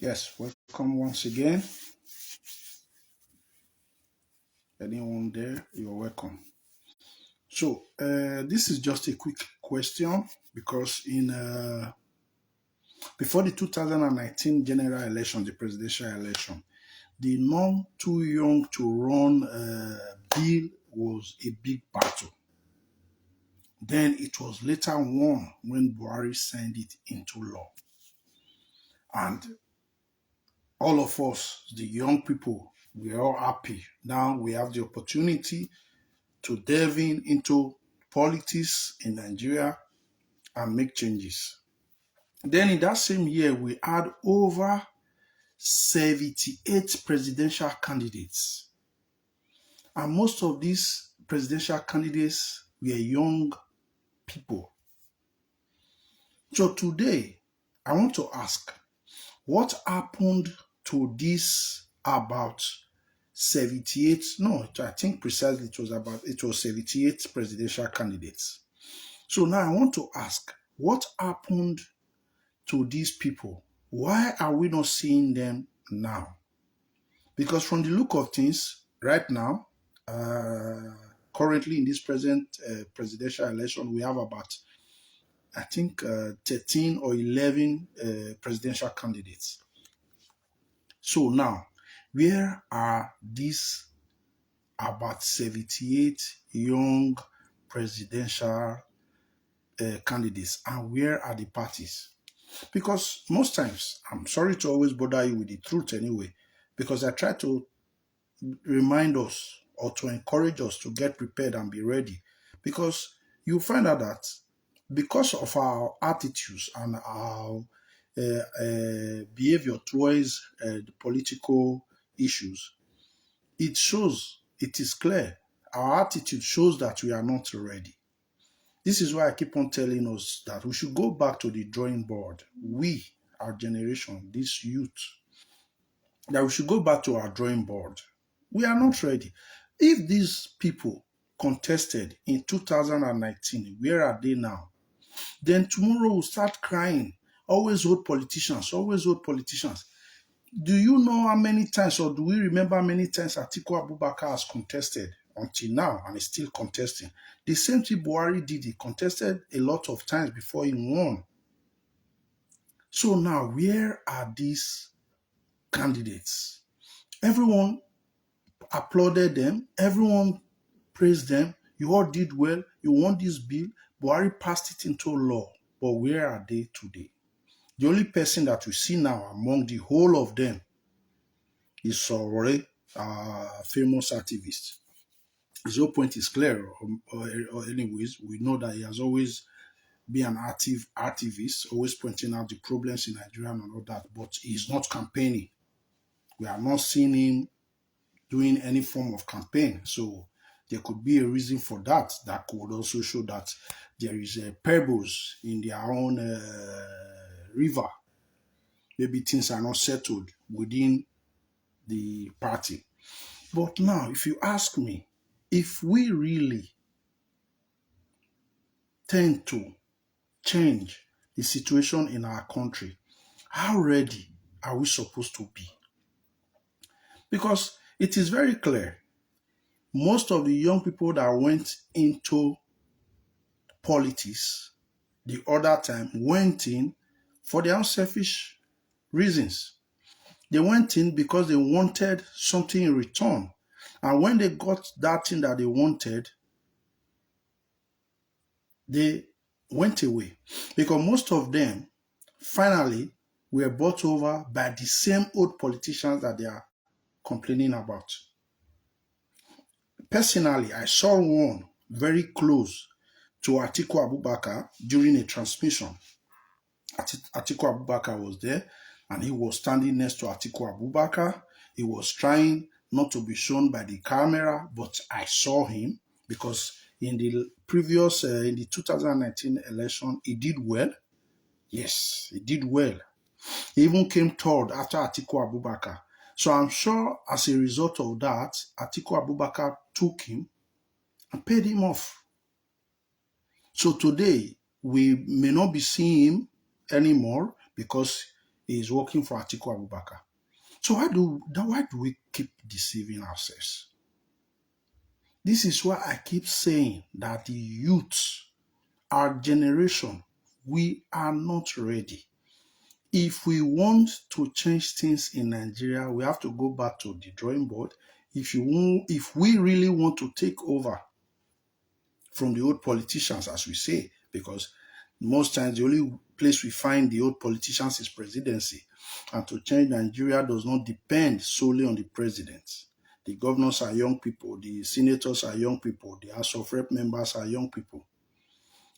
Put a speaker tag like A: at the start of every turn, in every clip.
A: Yes, welcome once again. Anyone there, you're welcome. So, this is just a quick question because in before the 2019 general election, the presidential election, the non too young to run bill was a big battle. Then it was later won when Buhari signed it into law. And all of us, the young people, we're all happy. Now we have the opportunity to delve into politics in Nigeria and make changes. Then in that same year, we had over 78 presidential candidates. And most of these presidential candidates were young people. So today, I want to ask, what happened to this about 78? No, I think precisely it was 78 presidential candidates. So now I want to ask, what happened to these people? Why are we not seeing them now? Because from the look of things, right now, currently in this present presidential election, we have about, I think, 13 or 11 presidential candidates. So now, where are these about 78 young presidential candidates, and where are the parties? Because most times, I'm sorry to always bother you with the truth anyway, because I try to remind us or to encourage us to get prepared and be ready. Because you find out that because of our attitudes and our behavior towards the political issues, it is clear, our attitude shows that we are not ready. This is why I keep on telling us that we should go back to the drawing board. We, our generation, this youth, that we should go back to our drawing board. We are not ready. If these people contested in 2019, where are they now? Then tomorrow we'll start crying. Always vote politicians, always vote politicians. Do you know how many times, or do we remember how many times Atiku Abubakar has contested until now and is still contesting? The same thing Buhari did. He contested a lot of times before he won. So now, where are these candidates? Everyone applauded them. Everyone praised them. You all did well. You won this bill. Buhari passed it into law. But where are they today? The only person that we see now among the whole of them is Sowore, famous activist. His whole point is clear. Or anyways, we know that he has always been an active activist, always pointing out the problems in Nigeria and all that. But he's not campaigning. We are not seeing him doing any form of campaign. So there could be a reason for that. That could also show that there is pebbles in their own river. Maybe things are not settled within the party. But now, if you ask me, if we really tend to change the situation in our country, how ready are we supposed to be? Because it is very clear, most of the young people that went into politics the other time went in for their own selfish reasons. They went in because they wanted something in return. And when they got that thing that they wanted, they went away. Because most of them finally were bought over by the same old politicians that they are complaining about. Personally, I saw one very close to Atiku Abubakar during a transmission. Atiku Abubakar was there and he was standing next to Atiku Abubakar. He was trying not to be shown by the camera, but I saw him because in the previous, in the 2019 election, he did well. Yes, he did well. He even came third after Atiku Abubakar. So I'm sure as a result of that, Atiku Abubakar took him and paid him off. So today, we may not be seeing him anymore because he is working for Atiku Abubakar. So why do we keep deceiving ourselves? This is why I keep saying that the youth, our generation, we are not ready. If we want to change things in Nigeria, we have to go back to the drawing board. If we really want to take over from the old politicians, as we say, because most times the only place we find the old politicians is presidency. And to change Nigeria does not depend solely on the president. The governors are young people, the senators are young people, the House of Rep members are young people,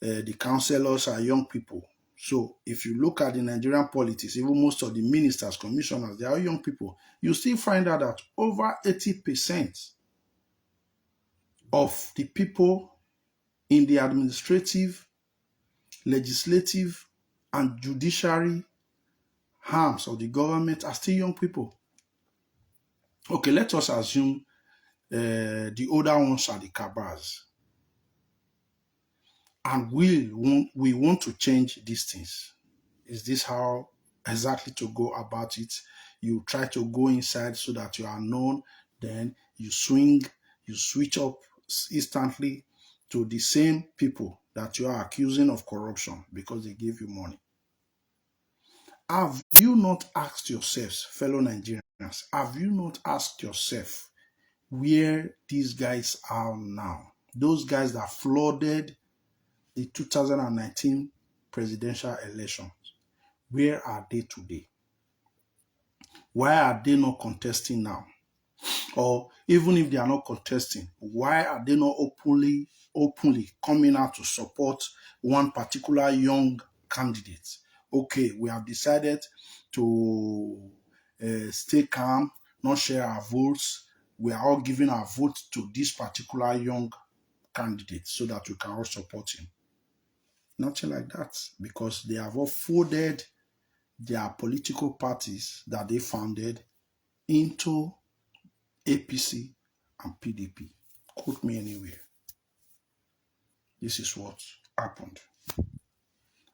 A: the councillors are young people. So if you look at the Nigerian politics, even most of the ministers, commissioners, they are young people. You still find out that over 80% of the people in the administrative, legislative, and judiciary arms of the government are still young people. Okay, let us assume the older ones are the cabals. And we want to change these things. Is this how exactly to go about it? You try to go inside so that you are known, then you switch up instantly to the same people that you are accusing of corruption because they give you money. Have you not asked yourselves, fellow Nigerians, have you not asked yourself where these guys are now? Those guys that flooded the 2019 presidential elections, where are they today? Why are they not contesting now? Or even if they are not contesting, why are they not openly coming out to support one particular young candidate? Okay, we have decided to stay calm, not share our votes. We are all giving our vote to this particular young candidate so that we can all support him. Nothing like that, because they have all folded their political parties that they founded into APC and PDP. Quote me anywhere. This is what happened.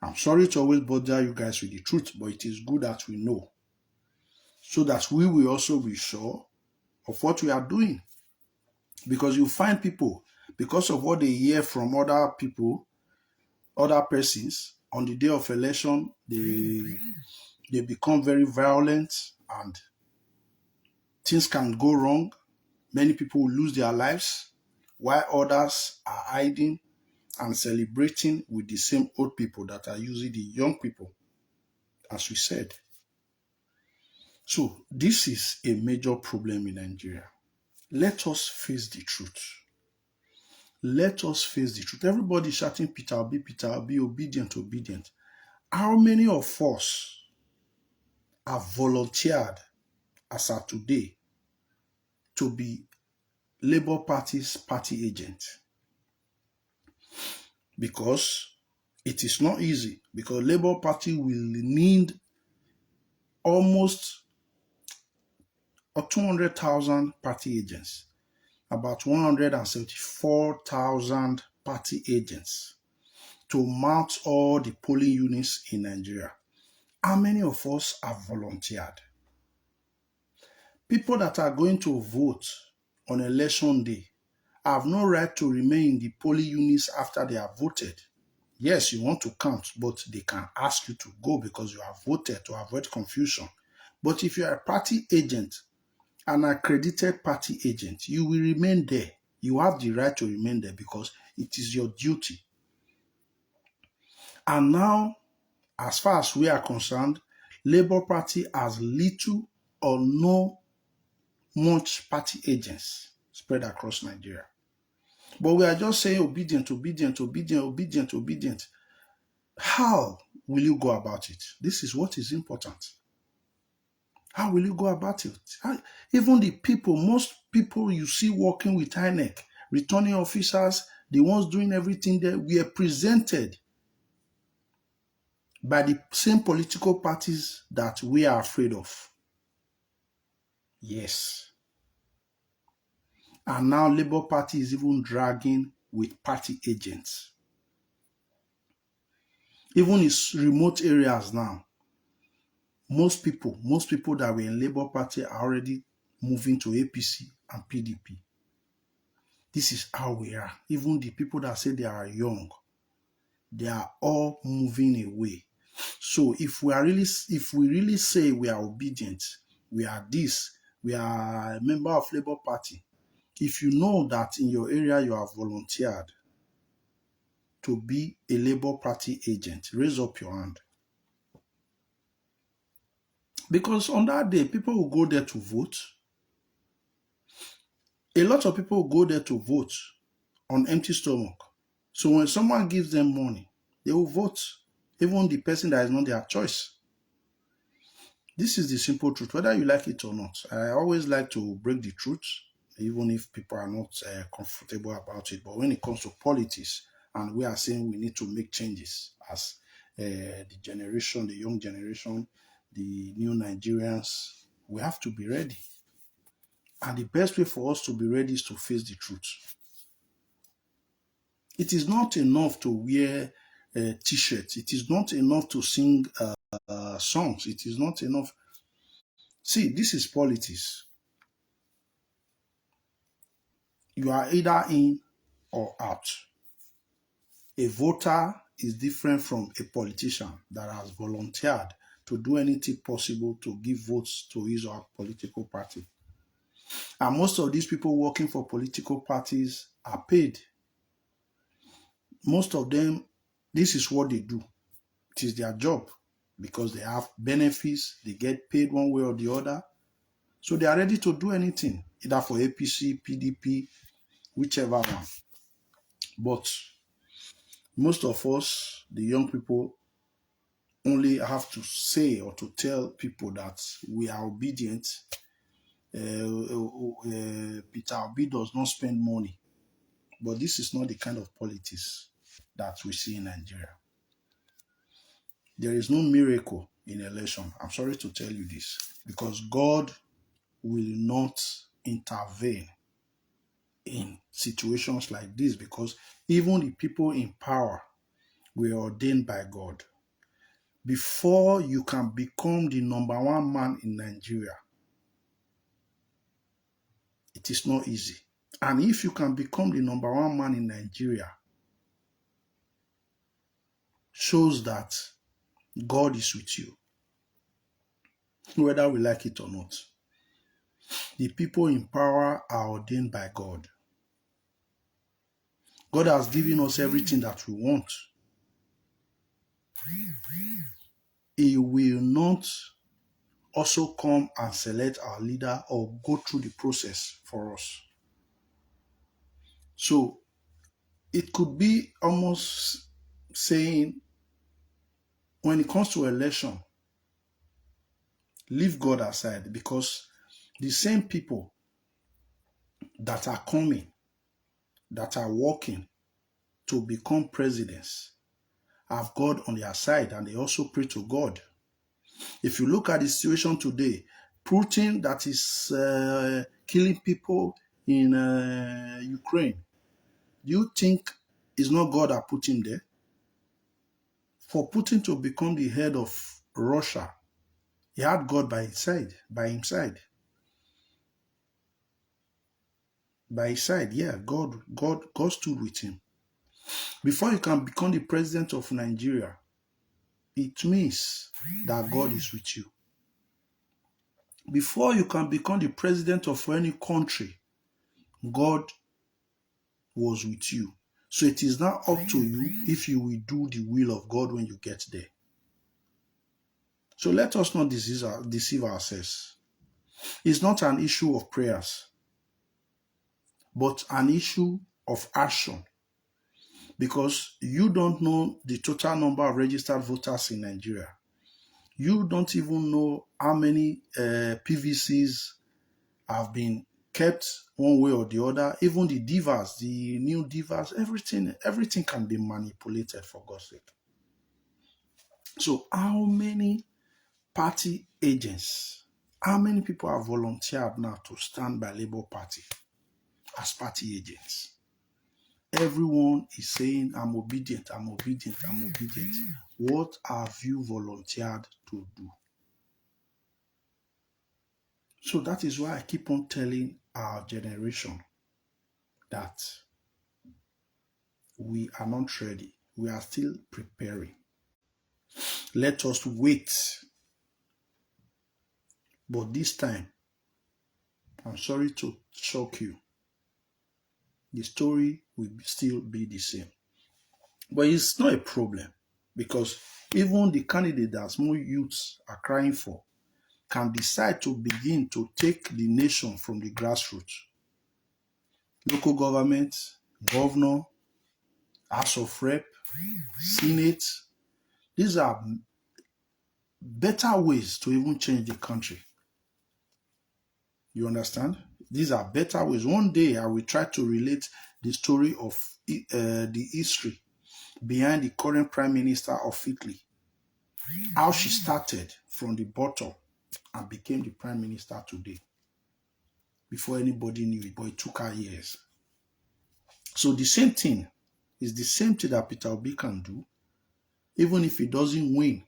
A: I'm sorry to always bother you guys with the truth, but it is good that we know, so that we will also be sure of what we are doing. Because you find people, because of what they hear from other people, other persons, on the day of election, they become very violent and things can go wrong. Many people will lose their lives, while others are hiding and celebrating with the same old people that are usually the young people, as we said. So this is a major problem in Nigeria. Let us face the truth. Let us face the truth. Everybody shouting Peter Obi, obedient, obedient. How many of us have volunteered as of today to be Labour Party's party agent? Because it is not easy, because Labour Party will need almost 200,000 party agents, about 174,000 party agents to mount all the polling units in Nigeria. How many of us have volunteered? People that are going to vote on election day have no right to remain in the polling units after they have voted. Yes, you want to count, but they can ask you to go because you have voted to avoid confusion. But if you are a party agent, an accredited party agent, you will remain there. You have the right to remain there because it is your duty. And now, as far as we are concerned, Labour Party has little or no much party agents spread across Nigeria. But we are just saying obedient, obedient, obedient, obedient, obedient. How will you go about it? This is what is important. How will you go about it? Even the people, most people you see working with INEC, returning officers, the ones doing everything there, were presented by the same political parties that we are afraid of. Yes. And now Labour Party is even dragging with party agents. Even in remote areas now, most people that were in Labour Party are already moving to APC and PDP. This is how we are. Even the people that say they are young, they are all moving away. So if we really say we are obedient, we are this, we are a member of Labour Party. If you know that in your area you have volunteered to be a Labour Party agent, raise up your hand. Because on that day, people will go there to vote. A lot of people will go there to vote on empty stomach. So when someone gives them money, they will vote, even the person that is not their choice. This is the simple truth, whether you like it or not. I always like to break the truth, even if people are not comfortable about it. But when it comes to politics, and we are saying we need to make changes as the generation, the young generation, the new Nigerians, we have to be ready. And the best way for us to be ready is to face the truth. It is not enough to wear t-shirts. It is not enough to sing songs. It is not enough. See, this is politics. You are either in or out. A voter is different from a politician that has volunteered to do anything possible to give votes to his or her political party. And most of these people working for political parties are paid. Most of them, this is what they do. It is their job because they have benefits, they get paid one way or the other. So they are ready to do anything, either for APC, PDP, whichever one. But most of us, the young people, only have to say or to tell people that we are obedient. Peter Obi does not spend money. But this is not the kind of politics that we see in Nigeria. There is no miracle in election. I'm sorry to tell you this, because God will not intervene in situations like this, because even the people in power were ordained by God. Before you can become the number one man in Nigeria, it is not easy. And if you can become the number one man in Nigeria, shows that God is with you, whether we like it or not. The people in power are ordained by God. God has given us everything that we want. He will not also come and select our leader or go through the process for us. So it could be almost saying, when it comes to election, leave God aside, because the same people that are coming, that are working to become presidents, have God on their side, and they also pray to God. If you look at the situation today, Putin that is killing people in Ukraine, do you think it's not God that put him there? For Putin to become the head of Russia, he had God by his side, yeah, God stood with him. Before you can become the president of Nigeria, it means that God is with you. Before you can become the president of any country, God was with you. So it is now up to you if you will do the will of God when you get there. So let us not deceive ourselves. It's not an issue of prayers, but an issue of action. Because you don't know the total number of registered voters in Nigeria. You don't even know how many PVCs have been kept one way or the other. Even the divas, the new divas, everything can be manipulated, for God's sake. So how many party agents, how many people have volunteered now to stand by Labour Party as party agents? Everyone is saying, I'm obedient, I'm obedient, I'm obedient. What have you volunteered to do? So that is why I keep on telling our generation that we are not ready. We are still preparing. Let us wait. But this time, I'm sorry to shock you, the story will still be the same. But it's not a problem because even the candidate that more youths are crying for can decide to begin to take the nation from the grassroots. Local government, governor, House of Rep, Senate, these are better ways to even change the country. You understand? These are better ways. One day I will try to relate the story of the history behind the current Prime Minister of Italy. How she started from the bottom and became the Prime Minister today. Before anybody knew it, but it took her years. So the same thing is the same thing that Peter Obi can do, even if he doesn't win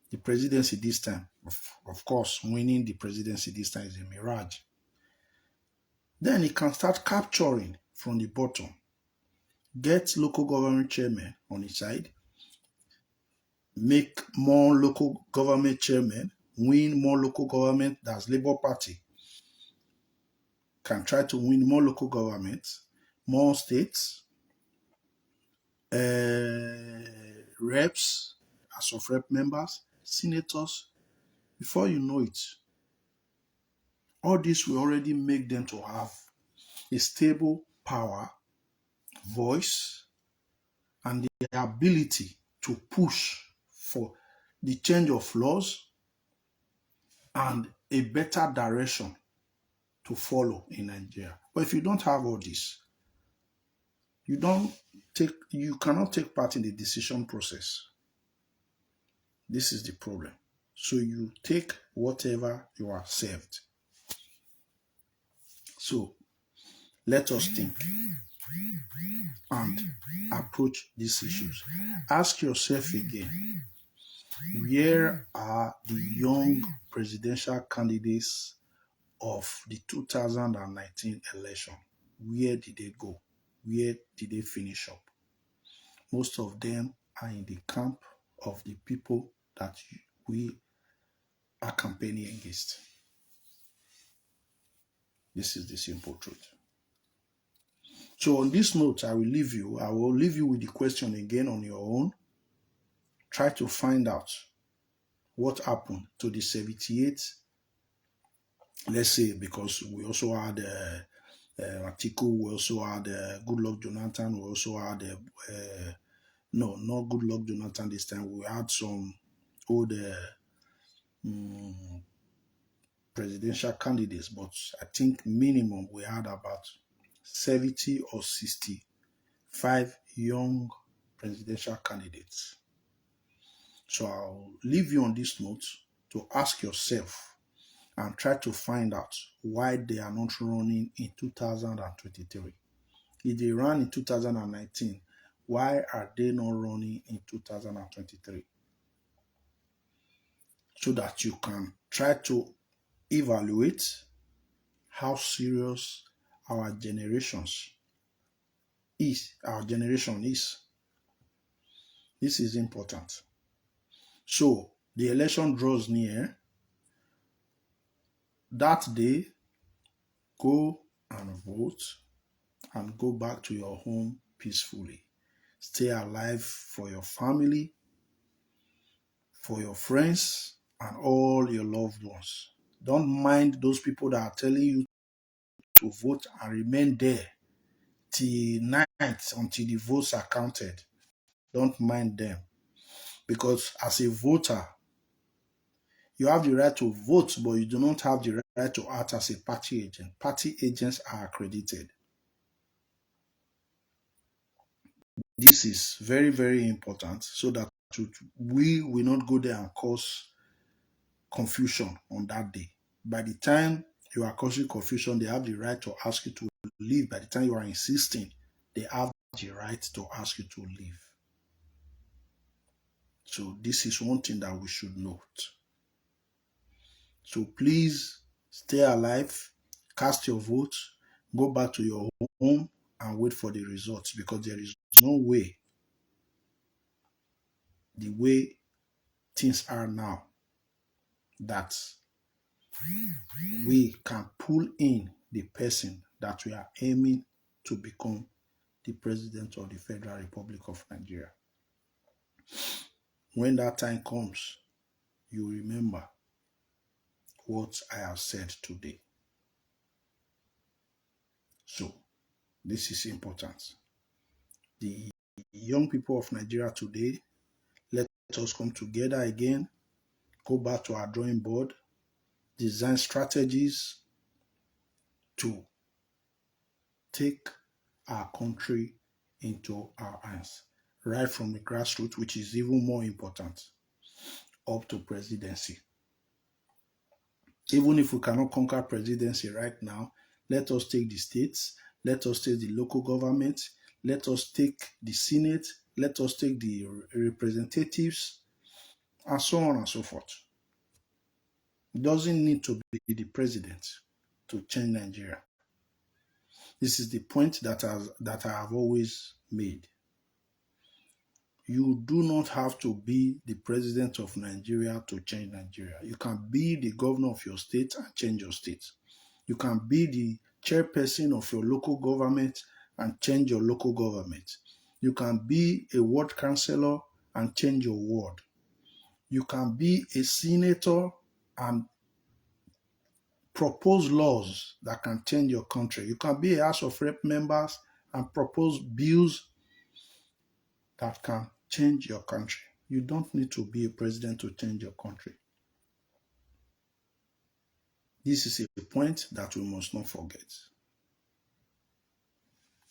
A: the presidency this time. Of course, winning the presidency this time is a mirage. Then he can start capturing from the bottom, get local government chairmen on his side, make more local government chairmen, win more local government, that's Labour Party, can try to win more local governments, more states, reps, House of Rep members, senators. Before you know it, all this will already make them to have a stable power, voice, and the ability to push for the change of laws and a better direction to follow in Nigeria. But if you don't have all this, you cannot take part in the decision process. This is the problem. So you take whatever you are served. So let us think and approach these issues. Ask yourself again, where are the young presidential candidates of the 2019 election? Where did they go? Where did they finish up? Most of them are in the camp of the people that we are campaigning against. This is the simple truth. So on this note, I will leave you. I will leave you with the question again on your own. Try to find out what happened to the 78, let's say, because we also had Atiku, we also had Goodluck Jonathan, we also had, no, not Goodluck Jonathan this time, we had some old presidential candidates, but I think minimum we had about 70 or 65 young presidential candidates. So I'll leave you on this note to ask yourself and try to find out why they are not running in 2023. If they ran in 2019, why are they not running in 2023? So that you can try to evaluate how serious our generation is. This is important. So the election draws near. That day, go and vote and go back to your home peacefully. Stay alive for your family, for your friends, and all your loved ones. Don't mind those people that are telling you to vote and remain there till night until the votes are counted. Don't mind them. Because as a voter, you have the right to vote, but you do not have the right to act as a party agent. Party agents are accredited. This is very, very important so that we will not go there and cause confusion on that day. By the time you are causing confusion, they have the right to ask you to leave. By the time you are insisting, they have the right to ask you to leave. So this is one thing that we should note. So please Stay alive, cast your vote, go back to your home and wait for the results, because there is no way, the way things are now, that we can pull in the person that we are aiming to become the president of the Federal Republic of Nigeria. When that time comes, you remember what I have said today. So, this is important. The young people of Nigeria today, let us come together again, go back to our drawing board, design strategies to take our country into our hands, right from the grassroots, which is even more important, up to presidency. Even if we cannot conquer presidency right now, let us take the states, let us take the local government, let us take the Senate, let us take the representatives, and so on and so forth. It doesn't need to be the president to change Nigeria. This is the point that I have always made. You do not have to be the president of Nigeria to change Nigeria. You can be the governor of your state and change your state. You can be the chairperson of your local government and change your local government. You can be a ward councillor and change your ward. You can be a senator and propose laws that can change your country. You can be a House of Rep members and propose bills that can change your country. You don't need to be a president to change your country. This is a point that we must not forget.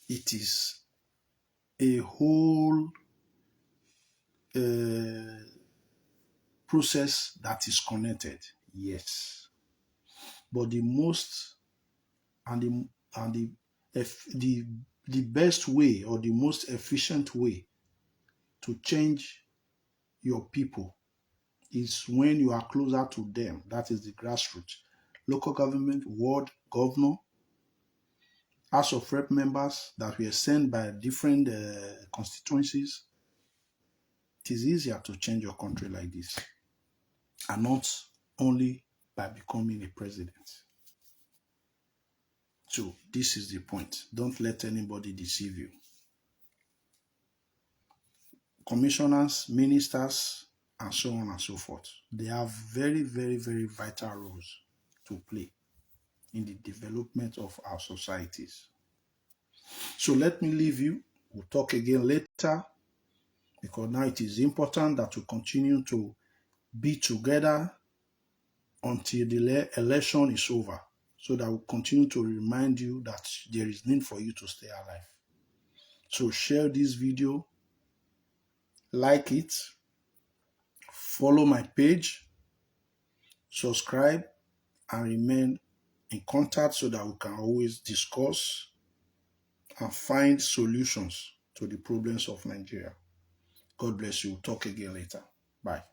A: It is a whole process that is connected, yes. But the most and the best way, or the most efficient way to change your people is when you are closer to them. That is the grassroots. Local government, ward, governor, House of Rep members that were sent by different constituencies. It is easier to change your country like this, and not only by becoming a president. So this is the point. Don't let anybody deceive you. Commissioners, ministers, and so on and so forth, they have very, very, very vital roles to play in the development of our societies. So let me leave you. We'll talk again later, because now it is important that we continue to be together until the election is over, so that we'll continue to remind you that there is need for you to stay alive. So share this video, like it, follow my page, subscribe, and remain in contact so that we can always discuss and find solutions to the problems of Nigeria. God bless you. We'll talk again later. Bye.